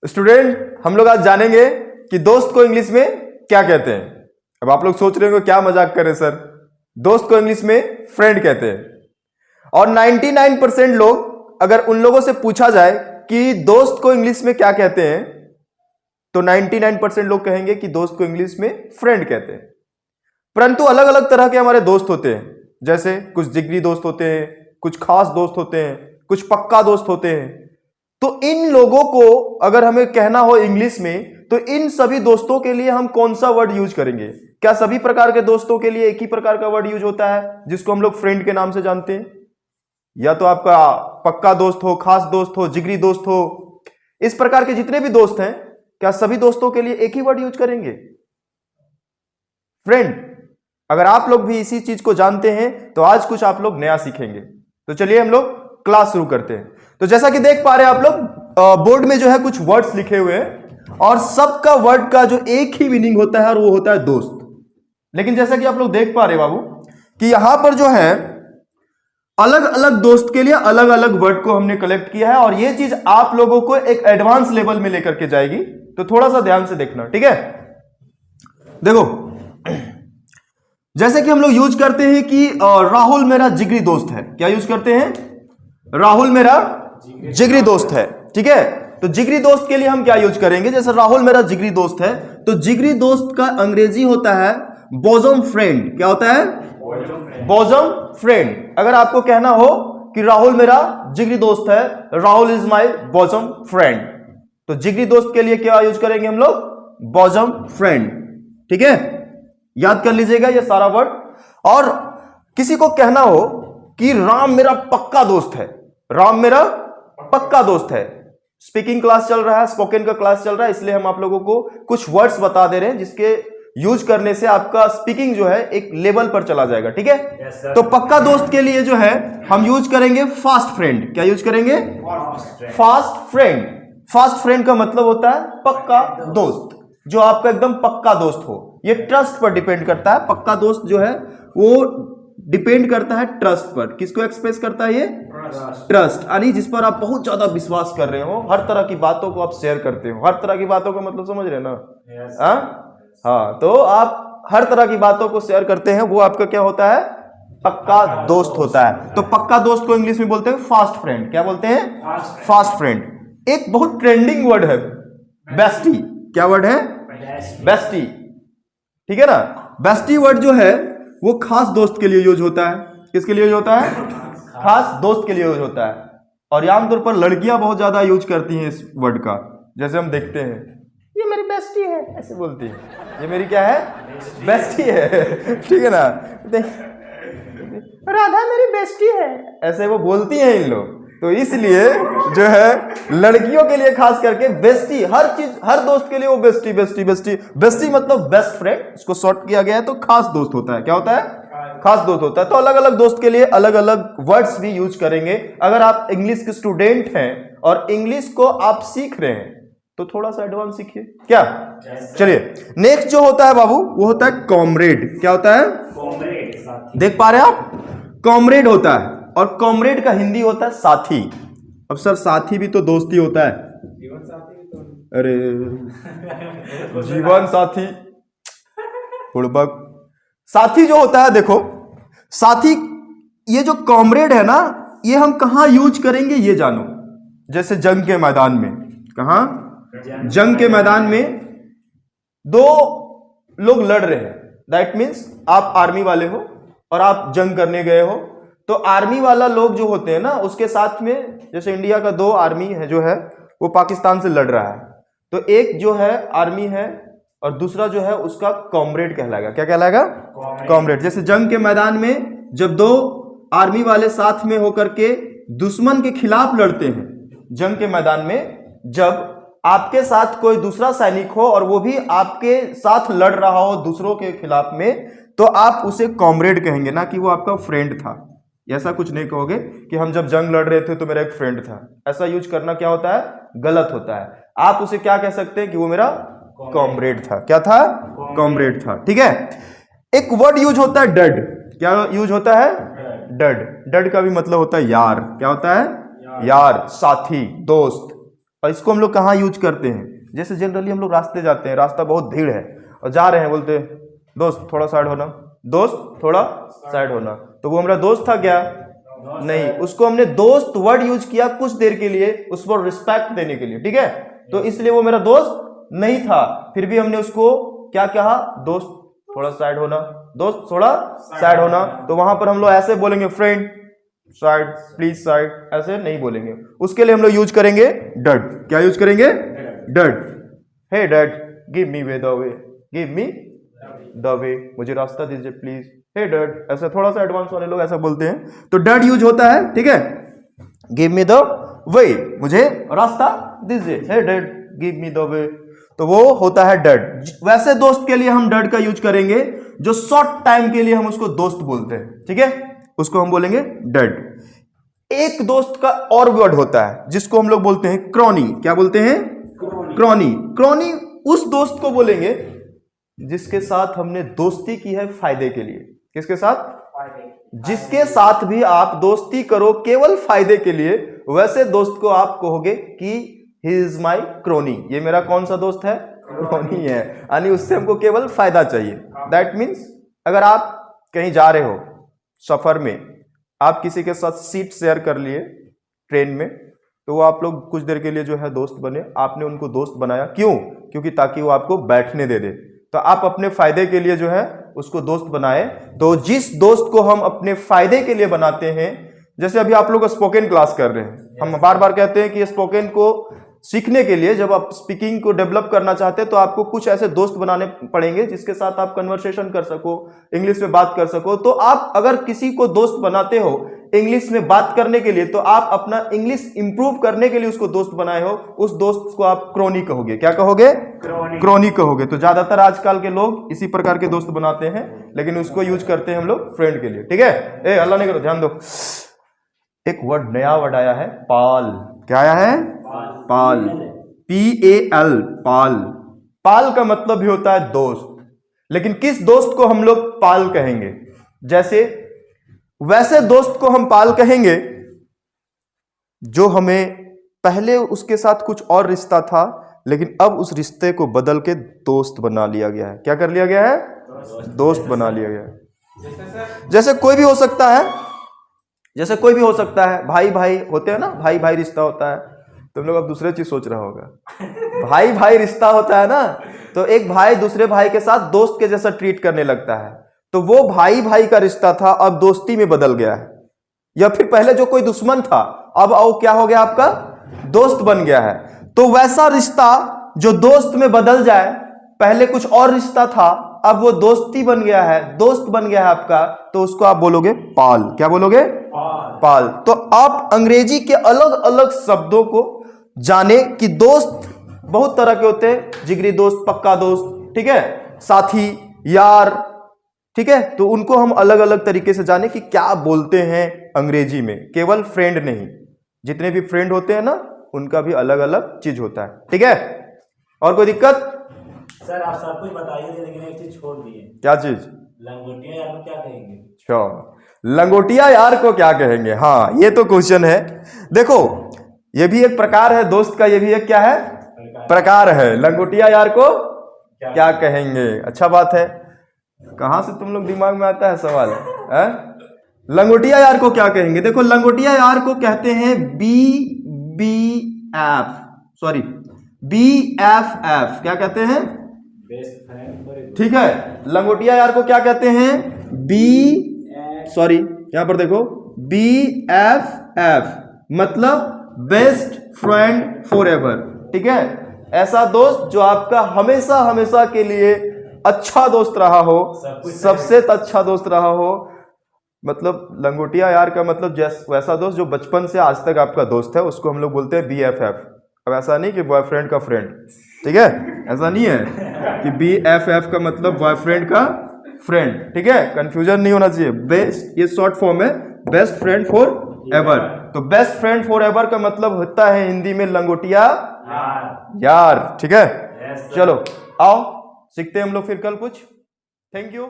Student, हम लोग आज जानेंगे कि दोस्त को इंग्लिश में क्या कहते हैं। अब आप लोग सोच रहे हो क्या मजाक कर रहे सर, दोस्त को इंग्लिश में फ्रेंड कहते हैं। और 99% लोग, अगर उन लोगों से पूछा जाए कि दोस्त को इंग्लिश में क्या कहते हैं, तो 99% लोग कहेंगे कि दोस्त को इंग्लिश में फ्रेंड कहते हैं। परंतु अलग अलग तरह के हमारे दोस्त होते हैं, जैसे कुछ जिगरी दोस्त होते हैं, कुछ खास दोस्त होते हैं, कुछ पक्का दोस्त होते हैं। तो इन लोगों को अगर हमें कहना हो इंग्लिश में, तो इन सभी दोस्तों के लिए हम कौन सा वर्ड यूज करेंगे? क्या सभी प्रकार के दोस्तों के लिए एक ही प्रकार का वर्ड यूज होता है जिसको हम लोग फ्रेंड के नाम से जानते हैं? या तो आपका पक्का दोस्त हो, खास दोस्त हो, जिगरी दोस्त हो, इस प्रकार के जितने भी दोस्त हैं, क्या सभी दोस्तों के लिए एक ही वर्ड यूज करेंगे? फ्रेंड। अगर आप लोग भी इसी चीज को जानते हैं तो आज कुछ आप लोग नया सीखेंगे। तो चलिए हम लोग क्लास शुरू करते हैं। तो जैसा कि देख पा रहे हैं आप लोग, बोर्ड में जो है कुछ वर्ड्स लिखे हुए हैं और सबका वर्ड का जो एक ही मीनिंग होता है और वो होता है दोस्त। लेकिन जैसा कि आप लोग देख पा रहे हैं बाबू कि यहां पर जो है अलग अलग दोस्त के लिए अलग अलग वर्ड को हमने कलेक्ट किया है और ये चीज आप लोगों को एक एडवांस लेवल में लेकर के जाएगी। तो थोड़ा सा ध्यान से देखना, ठीक है? देखो, जैसे कि हम लोग यूज करते हैं कि राहुल मेरा जिगरी दोस्त है। क्या यूज करते हैं? राहुल मेरा जिगरी दोस्त है, ठीक है? तो जिगरी दोस्त के लिए हम क्या यूज करेंगे? जैसे राहुल मेरा जिगरी दोस्त है, तो जिगरी दोस्त का अंग्रेजी होता है बॉजम फ्रेंड। क्या होता है? Bosom friend. अगर आपको कहना हो कि राहुल मेरा जिगरी दोस्त है, Rahul is my bosom friend, तो जिगरी दोस्त के लिए क्या यूज करेंगे हम लोग? बॉजम फ्रेंड, ठीक है? याद कर लीजिएगा ये सारा वर्ड। और किसी को कहना हो कि राम मेरा पक्का दोस्त है, राम मेरा पक्का दोस्त है। स्पीकिंग क्लास चल रहा है, स्पोकन का क्लास चल रहा है, इसलिए हम आप लोगों को कुछ वर्ड्स बता दे रहे हैं जिसके यूज करने से आपका स्पीकिंग जो है एक लेवल पर चला जाएगा, ठीक है? तो पक्का दोस्त के लिए जो है हम यूज करेंगे फास्ट फ्रेंड। क्या यूज करेंगे? Fast friend. फास्ट फ्रेंड का मतलब होता है पक्का दोस्त, जो आपका एकदम पक्का दोस्त हो। ये ट्रस्ट पर डिपेंड करता है। पक्का दोस्त जो है वो डिपेंड करता है ट्रस्ट पर। किसको एक्सप्रेस करता है ये? ट्रस्ट, यानी जिस पर आप बहुत ज्यादा विश्वास कर रहे हो, हर तरह की बातों को आप शेयर करते हो। हर तरह की बातों का मतलब समझ रहे हैं ना? हाँ, तो आप हर तरह की बातों को शेयर करते हैं, वो आपका क्या होता है? पक्का दोस्त होता है। तो पक्का दोस्त को इंग्लिश में बोलते हैं फास्ट फ्रेंड। क्या बोलते हैं? Fast friend. एक बहुत ट्रेंडिंग वर्ड है बेस्टी। क्या वर्ड है? बेस्टी, ठीक है ना? बेस्टी वर्ड जो है वो खास दोस्त के लिए यूज होता है। किसके लिए यूज होता है? खास दोस्त के लिए यूज होता है। और आमतौर पर लड़कियां बहुत ज्यादा यूज करती हैं इस वर्ड का। जैसे हम देखते हैं, ये मेरी बेस्टी है, ऐसे बोलती है, ये मेरी क्या है? बेस्टी है, ठीक है ना? राधा मेरी बेस्टी है, ऐसे वो बोलती हैं इन लोग। तो इसलिए जो है लड़कियों के लिए खास करके बेस्टी, हर चीज, हर दोस्त के लिए वो बेस्टी बेस्टी बेस्टी। बेस्टी मतलब बेस्ट फ्रेंड, इसको शॉर्ट किया गया है। तो खास दोस्त होता है। क्या होता है? खास दोस्त होता है। तो अलग अलग दोस्त के लिए अलग अलग वर्ड्स भी यूज करेंगे। अगर आप इंग्लिश के स्टूडेंट हैं और इंग्लिश को आप सीख रहे हैं तो थोड़ा सा एडवांस सीखिए। क्या? चलिए, नेक्स्ट जो होता है बाबू वो होता है कॉमरेड। क्या होता है? कॉमरेड। देख पा रहे हैं आप? कॉमरेड होता है और कॉमरेड का हिंदी होता है साथी। अब सर साथी भी तो दोस्ती होता है। जीवन साथी भी तो। अरे जीवन साथी, बुड़बक। साथी जो होता है, देखो साथी, ये जो कॉमरेड है ना, ये हम कहां यूज करेंगे ये जानो। जैसे जंग के मैदान में, कहां? जंग के मैदान में दो लोग लड़ रहे हैं। दैट मीन्स आप आर्मी वाले हो और आप जंग करने गए हो। तो आर्मी वाला लोग जो होते हैं ना, उसके साथ में, जैसे इंडिया का दो आर्मी है जो है वो पाकिस्तान से लड़ रहा है, तो एक जो है आर्मी है और दूसरा जो है उसका कॉमरेड कहलाएगा। क्या कहलाएगा? कॉमरेड। जैसे जंग के मैदान में जब दो आर्मी वाले साथ में होकर के दुश्मन के खिलाफ लड़ते हैं, जंग के मैदान में जब आपके साथ कोई दूसरा सैनिक हो और वो भी आपके साथ लड़ रहा हो दूसरों के खिलाफ में, तो आप उसे कॉमरेड कहेंगे, ना कि वो आपका फ्रेंड था। ऐसा कुछ नहीं कहोगे कि हम जब जंग लड़ रहे थे तो मेरा एक फ्रेंड था। ऐसा यूज करना क्या होता है? गलत होता है। आप उसे क्या कह सकते हैं कि वो मेरा कॉमरेड था। क्या था? कॉमरेड था, ठीक है? एक वर्ड यूज होता है डड। क्या यूज होता है? डड। डड का भी मतलब होता है यार। क्या होता है? यार, साथी, दोस्त। और इसको हम लोग कहाँ यूज करते हैं? जैसे जनरली हम लोग रास्ते जाते हैं, रास्ता बहुत भीड़ है और जा रहे हैं, बोलते हैं दोस्त थोड़ा साइड होना, दोस्त थोड़ा साइड होना। तो वो हमारा दोस्त था क्या? नहीं, उसको हमने दोस्त वर्ड यूज किया कुछ देर के लिए, उस पर रिस्पेक्ट देने के लिए, ठीक है? तो इसलिए वो मेरा दोस्त नहीं था, फिर भी हमने उसको क्या कहा? दोस्त थोड़ा साइड होना, दोस्त थोड़ा साइड होना। तो वहां पर हम लोग ऐसे बोलेंगे फ्रेंड साइड, प्लीज साइड, ऐसे नहीं बोलेंगे। उसके लिए हम लोग यूज करेंगे डड। क्या यूज करेंगे? डड। Hey dude give me way the way, give me the way, मुझे रास्ता दीजिए प्लीज। हे डड, ऐसा थोड़ा सा एडवांस वाले लोग ऐसा बोलते हैं, तो डड यूज होता है, ठीक है? गिव मी द वे, मुझे रास्ता दीजिए। हे डड गिव मी द वे, तो वो होता है डड। वैसे दोस्त के लिए हम डड का यूज करेंगे जो शॉर्ट टाइम के लिए हम उसको दोस्त बोलते हैं, ठीक है? उसको हम बोलेंगे डड। एक दोस्त का और वर्ड होता है जिसको हम लोग बोलते हैं क्रॉनी। क्या बोलते हैं? क्रॉनी। क्रॉनी उस दोस्त को बोलेंगे जिसके साथ हमने दोस्ती की है फायदे के लिए। किसके साथ? जिसके साथ भी आप दोस्ती करो केवल फायदे के लिए, वैसे दोस्त को आप कहोगे कि ही इज माई क्रोनी। ये मेरा कौन सा दोस्त है? क्रोनी है, यानी उससे हमको केवल फायदा चाहिए। दैट मीन्स अगर आप कहीं जा रहे हो सफर में, आप किसी के साथ सीट शेयर कर लिए ट्रेन में, तो वो आप लोग कुछ देर के लिए जो है दोस्त बने, आपने उनको दोस्त बनाया। क्यों? क्योंकि ताकि वो आपको बैठने दे दे। तो आप अपने फायदे के लिए जो है उसको दोस्त बनाए। तो जिस दोस्त को हम अपने फायदे के लिए बनाते हैं, जैसे अभी आप लोग स्पोकन क्लास कर रहे हैं, हम बार बार कहते हैं कि स्पोकन को सीखने के लिए, जब आप स्पीकिंग को डेवलप करना चाहते हैं, तो आपको कुछ ऐसे दोस्त बनाने पड़ेंगे जिसके साथ आप कन्वर्सेशन कर सको, इंग्लिश में बात कर सको। तो आप अगर किसी को दोस्त बनाते हो इंग्लिश में बात करने के लिए, तो आप अपना इंग्लिश इंप्रूव करने के लिए उसको दोस्त बनाए हो, उस दोस्त को आप क्रोनी कहोगे। क्या कहोगे? क्रोनी कहोगे। तो ज्यादातर आजकल के लोग इसी प्रकार के दोस्त बनाते हैं, लेकिन उसको यूज करते हैं हम लोग फ्रेंड के लिए, ठीक है? ए अल्लाह ने करो, ध्यान दो, एक वर्ड, नया वर्ड आया है, पाल। क्या आया है? पाल। PAL, पाल। पाल का मतलब भी होता है दोस्त, लेकिन किस दोस्त को हम लोग पाल कहेंगे? जैसे वैसे दोस्त को हम पाल कहेंगे जो हमें पहले उसके साथ कुछ और रिश्ता था, लेकिन अब उस रिश्ते को बदल के दोस्त बना लिया गया है। क्या कर लिया गया है? दोस्त बना लिया गया है। जैसे कोई भी हो सकता है, जैसे कोई भी हो सकता है, भाई भाई होते हैं ना, भाई भाई रिश्ता होता है। तुम लोग अब दूसरे चीज सोच रहा होगा। भाई भाई रिश्ता होता है ना, तो एक भाई दूसरे भाई के साथ दोस्त के जैसा ट्रीट करने लगता है, तो वो भाई भाई का रिश्ता था अब दोस्ती में बदल गया है। या फिर पहले जो कोई दुश्मन था, अब वो क्या हो गया? आपका दोस्त बन गया है। तो वैसा रिश्ता जो दोस्त में बदल जाए, पहले कुछ और रिश्ता था, अब वो दोस्ती बन गया है, दोस्त बन गया है आपका, तो उसको आप बोलोगे पाल। क्या बोलोगे? पाल। तो आप अंग्रेजी के अलग अलग शब्दों को जाने कि दोस्त बहुत तरह के होते हैं, जिगरी दोस्त, पक्का दोस्त, ठीक है, साथी, यार, ठीक है? तो उनको हम अलग अलग तरीके से जाने कि क्या बोलते हैं अंग्रेजी में, केवल फ्रेंड नहीं। जितने भी फ्रेंड होते हैं ना, उनका भी अलग अलग चीज होता है, ठीक है? और कोई दिक्कत? सर आप सब कुछ बताइए थे, लेकिन एक चीज छोड़ दिए। क्या चीज? लंगोटिया यार को क्या कहेंगे? अच्छा, लंगोटिया यार को क्या कहेंगे? हाँ, ये तो क्वेश्चन है। देखो, ये भी एक प्रकार है दोस्त का, ये भी एक क्या है? प्रकार है। लंगोटिया यार को क्या कहेंगे? अच्छा बात है। कहां से तुम लोग दिमाग में आता है सवाल है? लंगोटिया यार को क्या कहेंगे? देखो, लंगोटिया यार को कहते हैं BFF। क्या कहते हैं? Best friend. ठीक है, लंगोटिया यार को क्या कहते हैं? यहां पर देखो, BFF मतलब बेस्ट फ्रेंड फॉरएवर, ठीक है? ऐसा दोस्त जो आपका हमेशा हमेशा के लिए अच्छा दोस्त रहा हो, सबसे अच्छा दोस्त रहा हो। मतलब लंगोटिया यार का मतलब वैसा दोस्त जो बचपन से आज तक आपका दोस्त है, उसको हम लोग बोलते हैं BFF। अब ऐसा नहीं कि बॉयफ्रेंड का फ्रेंड, ठीक है? ऐसा नहीं है कि BFF का मतलब बॉयफ्रेंड का फ्रेंड, ठीक है? कंफ्यूजन नहीं होना चाहिए। बेस्ट, ये शॉर्ट फॉर्म है, बेस्ट फ्रेंड फॉर एवर। तो बेस्ट फ्रेंड फॉर एवर का मतलब होता है हिंदी में लंगोटिया यार, ठीक है? चलो आओ सीखते हैं हम लोग फिर कल कुछ। Thank you.